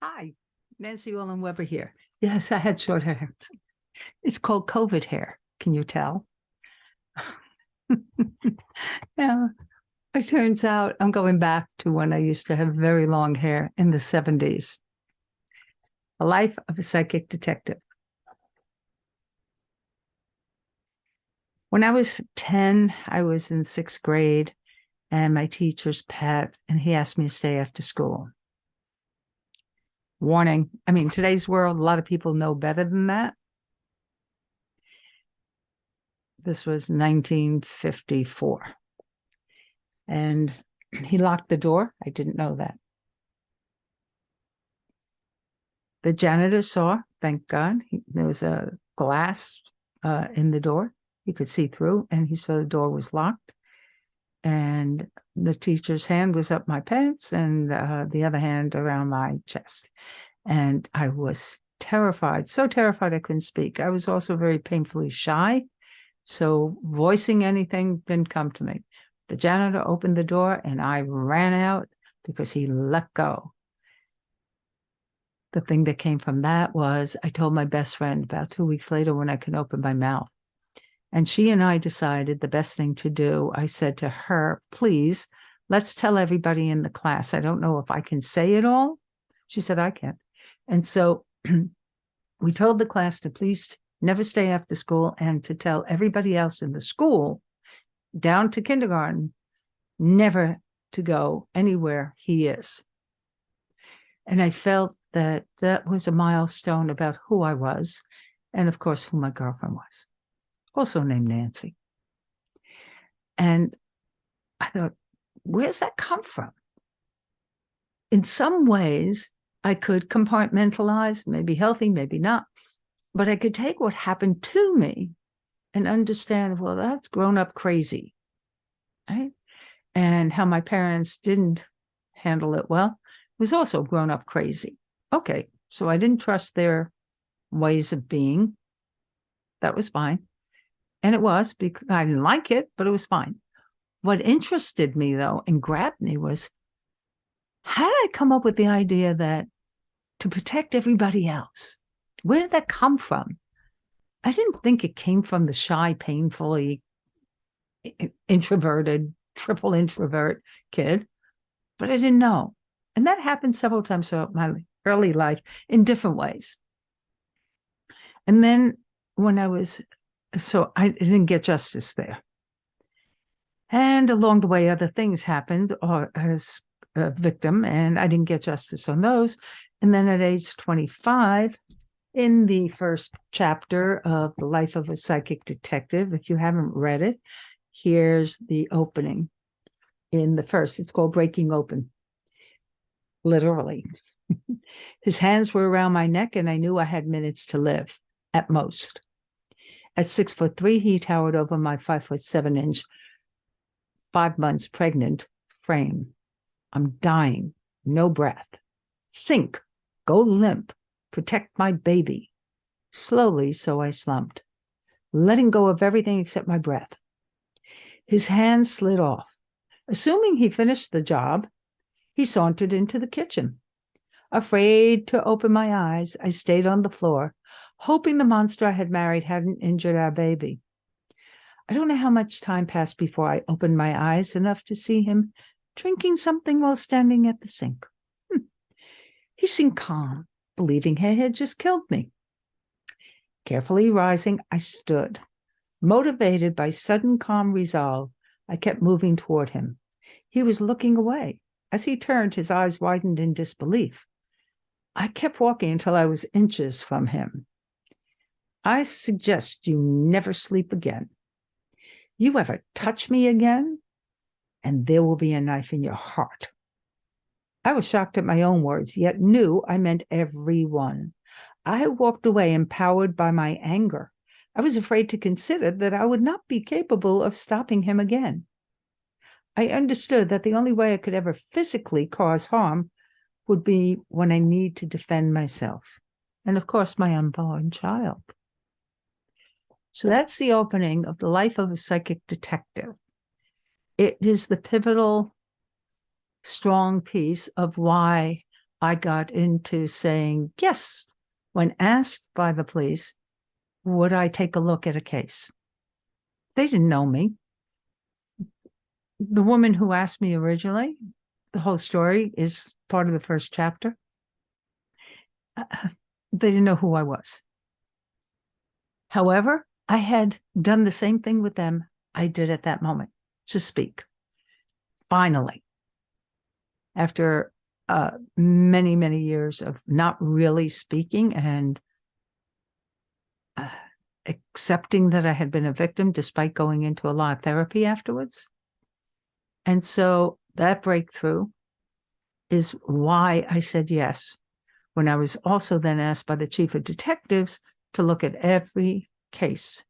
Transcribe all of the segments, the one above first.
Hi, Nancy Olin Weber here. Yes, I had short hair. It's called COVID hair. Can you tell? Yeah, it turns out I'm going back to when I used to have very long hair in the 70s. A life of a psychic detective. When I was 10, I was in sixth grade, and my teacher's pet, and he asked me to stay after school. Warning, I mean, today's world, a lot of people know better than that. This was 1954. And he locked the door. I didn't know that. The janitor saw, thank God, there was a glass in the door. He could see through, and he saw the door was locked. And the teacher's hand was up my pants and the other hand around my chest. And I was terrified, so terrified I couldn't speak. I was also very painfully shy. So voicing anything didn't come to me. The janitor opened the door and I ran out because he let go. The thing that came from that was I told my best friend about 2 weeks later when I could open my mouth. And she and I decided the best thing to do. I said to her, please, let's tell everybody in the class. I don't know if I can say it all. She said, I can. And so we told the class to please never stay after school and to tell everybody else in the school, down to kindergarten, never to go anywhere he is. And I felt that that was a milestone about who I was and, of course, who my girlfriend was, also named Nancy. And I thought, where's that come from? In some ways, I could compartmentalize, maybe healthy, maybe not, but I could take what happened to me and understand, well, that's grown up crazy, right? And how my parents didn't handle it well was also grown up crazy. Okay, so I didn't trust their ways of being. That was fine. And it was because I didn't like it, but it was fine. What interested me, though, and grabbed me was, how did I come up with the idea that to protect everybody else? Where did that come from? I didn't think it came from the shy, painfully introverted, triple introvert kid, but I didn't know. And that happened several times throughout my early life in different ways. And then when so I didn't get justice there. And along the way, other things happened or as a victim, and I didn't get justice on those. And then at age 25, in the first chapter of The Life of a Psychic Detective, if you haven't read it, here's the opening in the first. It's called Breaking Open, literally. His hands were around my neck, and I knew I had minutes to live, at most. At 6'3", he towered over my 5'7" 5 months pregnant frame. I'm dying, no breath. Sink, go limp, protect my baby. Slowly, so I slumped, letting go of everything except my breath. His hand slid off. Assuming he finished the job, he sauntered into the kitchen. Afraid to open my eyes, I stayed on the floor, hoping the monster I had married hadn't injured our baby. I don't know how much time passed before I opened my eyes enough to see him drinking something while standing at the sink. He seemed calm, believing he had just killed me. Carefully rising, I stood. Motivated by sudden calm resolve, I kept moving toward him. He was looking away. As he turned, his eyes widened in disbelief. I kept walking until I was inches from him. I suggest you never sleep again. You ever touch me again, and there will be a knife in your heart. I was shocked at my own words, yet knew I meant every one. I had walked away empowered by my anger. I was afraid to consider that I would not be capable of stopping him again. I understood that the only way I could ever physically cause harm would be when I need to defend myself. And of course, my unborn child. So that's the opening of The Life of a Psychic Detective. It is the pivotal, strong piece of why I got into saying, yes, when asked by the police, would I take a look at a case? They didn't know me. The woman who asked me originally, the whole story is part of the first chapter. They didn't know who I was. However, I had done the same thing with them I did at that moment, to speak. Finally, after many, many years of not really speaking and accepting that I had been a victim despite going into a lot of therapy afterwards. And so that breakthrough is why I said yes, when I was also then asked by the chief of detectives to look at every case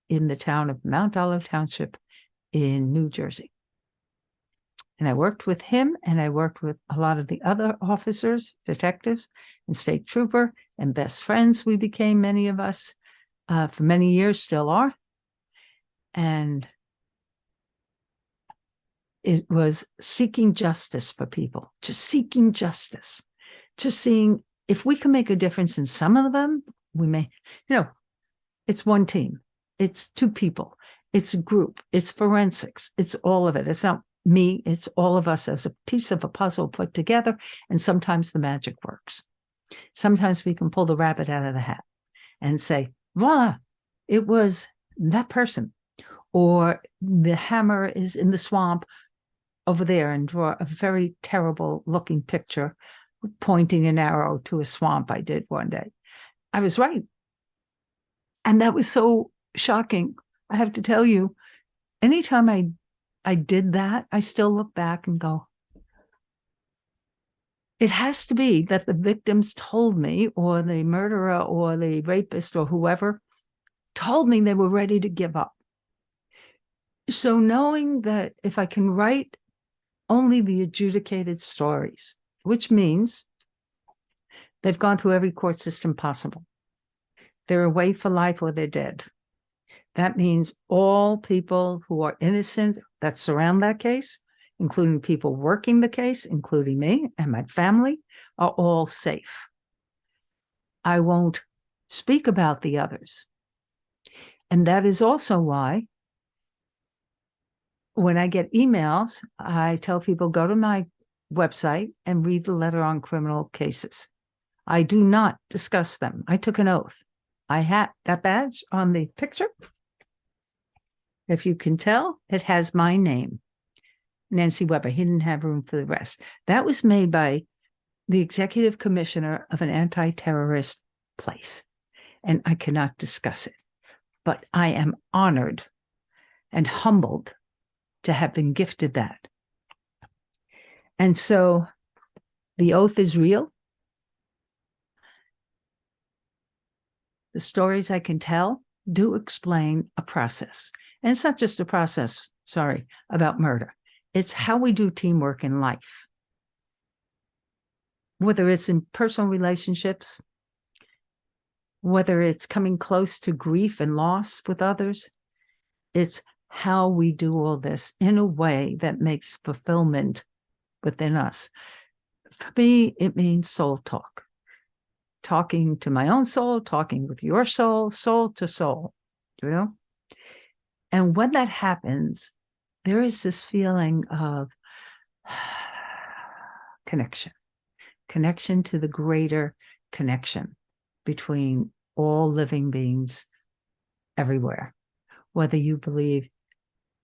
in the town of Mount Olive Township in New Jersey. And I worked with him, and I worked with a lot of the other officers, detectives, and state trooper, and best friends we became, many of us, for many years, still are. And it was seeking justice for people, just seeking justice, just seeing if we can make a difference in some of them, we may, it's one team, it's two people, it's a group, it's forensics, it's all of it. It's not me, it's all of us as a piece of a puzzle put together. And sometimes the magic works. Sometimes we can pull the rabbit out of the hat and say, voila, it was that person. Or the hammer is in the swamp over there, and draw a very terrible looking picture pointing an arrow to a swamp I did one day. I was right. And that was so shocking. I have to tell you, anytime I did that, I still look back and go, it has to be that the victims told me, or the murderer or the rapist or whoever told me they were ready to give up. So knowing that if I can write only the adjudicated stories, which means they've gone through every court system possible, they're away for life or they're dead. That means all people who are innocent that surround that case, including people working the case, including me and my family, are all safe. I won't speak about the others. And that is also why when I get emails, I tell people, go to my website and read the letter on criminal cases. I do not discuss them. I took an oath. I had that badge on the picture. If you can tell, it has my name, Nancy Weber. He didn't have room for the rest. That was made by the executive commissioner of an anti-terrorist place, and I cannot discuss it. But I am honored and humbled to have been gifted that. And so the oath is real. The stories I can tell do explain a process. And it's not just a process, about murder. It's how we do teamwork in life. Whether it's in personal relationships, whether it's coming close to grief and loss with others, it's how we do all this in a way that makes fulfillment within us. For me, it means soul talk. Talking to my own soul, talking with your soul, soul to soul, And when that happens, there is this feeling of connection to the greater connection between all living beings everywhere. Whether you believe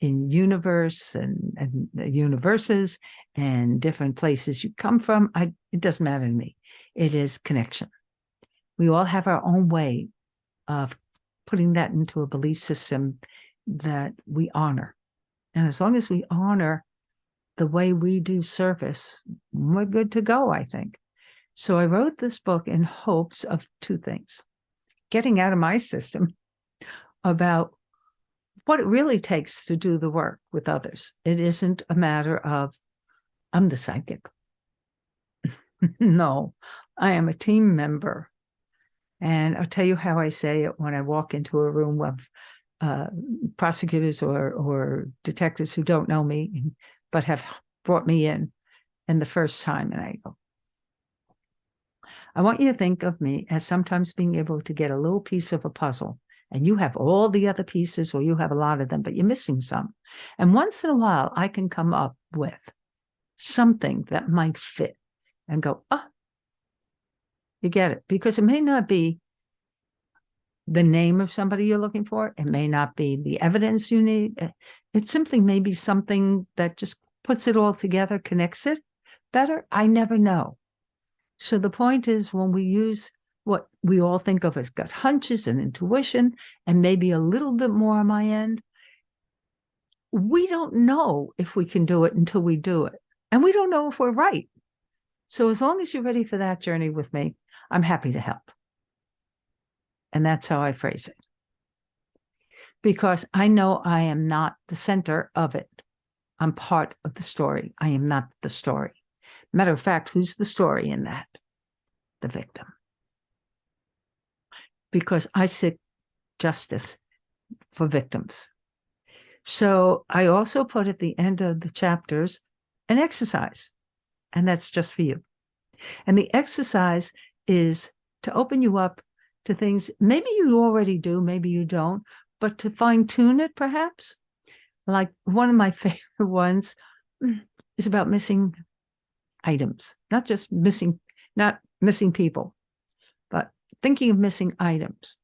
in universe and universes and different places you come from, it doesn't matter to me. It is connection. We all have our own way of putting that into a belief system that we honor. And as long as we honor the way we do service, we're good to go, I think. So I wrote this book in hopes of two things: getting out of my system about what it really takes to do the work with others. It isn't a matter of, I'm the psychic. No, I am a team member. And I'll tell you how I say it when I walk into a room of prosecutors or detectives who don't know me, but have brought me in the first time. And I go, I want you to think of me as sometimes being able to get a little piece of a puzzle, and you have all the other pieces, or you have a lot of them, but you're missing some. And once in a while, I can come up with something that might fit and go, oh, you get it. Because it may not be the name of somebody you're looking for. It may not be the evidence you need. It simply may be something that just puts it all together, connects it better. I never know. So the point is, when we use what we all think of as gut hunches and intuition, and maybe a little bit more on my end, we don't know if we can do it until we do it. And we don't know if we're right. So as long as you're ready for that journey with me, I'm happy to help. And that's how I phrase it. Because I know I am not the center of it. I'm part of the story. I am not the story. Matter of fact, who's the story in that? The victim. Because I seek justice for victims. So I also put at the end of the chapters an exercise, and that's just for you. And the exercise is to open you up to things maybe you already do, maybe you don't, but to fine-tune it perhaps. Like one of my favorite ones is about missing items, not missing people, but thinking of missing items.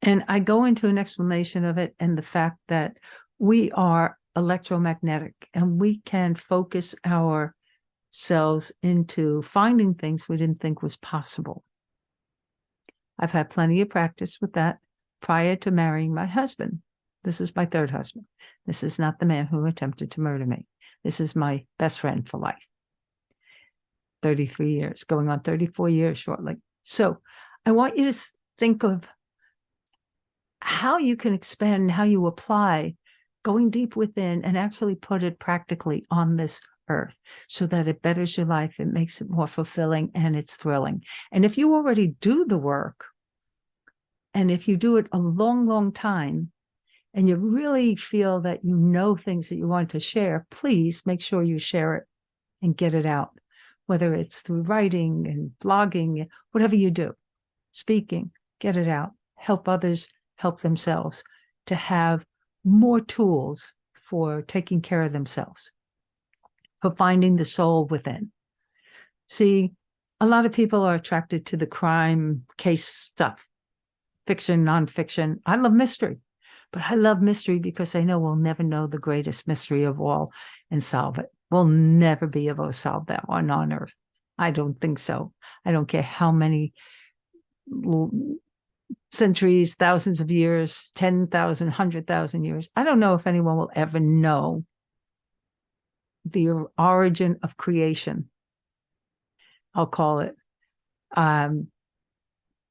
And I go into an explanation of it and the fact that we are electromagnetic and we can focus ourselves into finding things we didn't think was possible. I've had plenty of practice with that prior to marrying my husband. This is my third husband. This is not the man who attempted to murder me. This is my best friend for life. 33 years, going on 34 years shortly. So I want you to think of how you can expand, how you apply going deep within and actually put it practically on this earth so that it betters your life, it makes it more fulfilling, and it's thrilling. And if you already do the work, and if you do it a long, long time, and you really feel that you know things that you want to share, please make sure you share it and get it out, whether it's through writing and blogging, whatever you do, speaking, get it out, help others help themselves to have more tools for taking care of themselves, for finding the soul within. See, a lot of people are attracted to the crime case stuff, fiction, nonfiction. I love mystery, but I love mystery because I know we'll never know the greatest mystery of all and solve it. We'll never be able to solve that one on earth. I don't think so. I don't care how many centuries, thousands of years, 10,000, 100,000 years. I don't know if anyone will ever know the origin of creation. I'll call it. I'm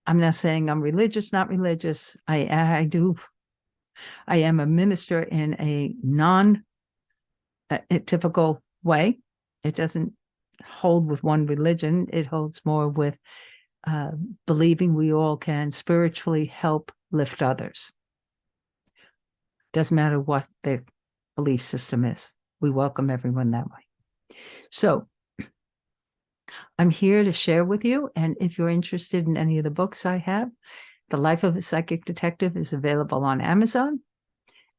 not saying I'm religious, not religious. I am a minister in a non-typical way. It doesn't hold with one religion. It holds more with believing we all can spiritually help lift others. Doesn't matter what their belief system is. We welcome everyone that way. So I'm here to share with you. And if you're interested in any of the books I have, The Life of a Psychic Detective is available on Amazon.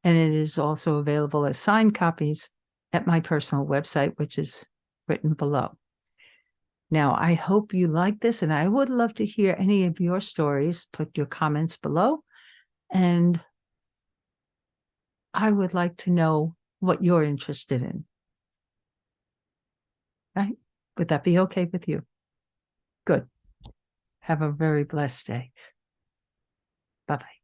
And it is also available as signed copies at my personal website, which is written below. Now, I hope you like this, and I would love to hear any of your stories. Put your comments below, and I would like to know what you're interested in. Right? Would that be okay with you? Good. Have a very blessed day. Bye-bye.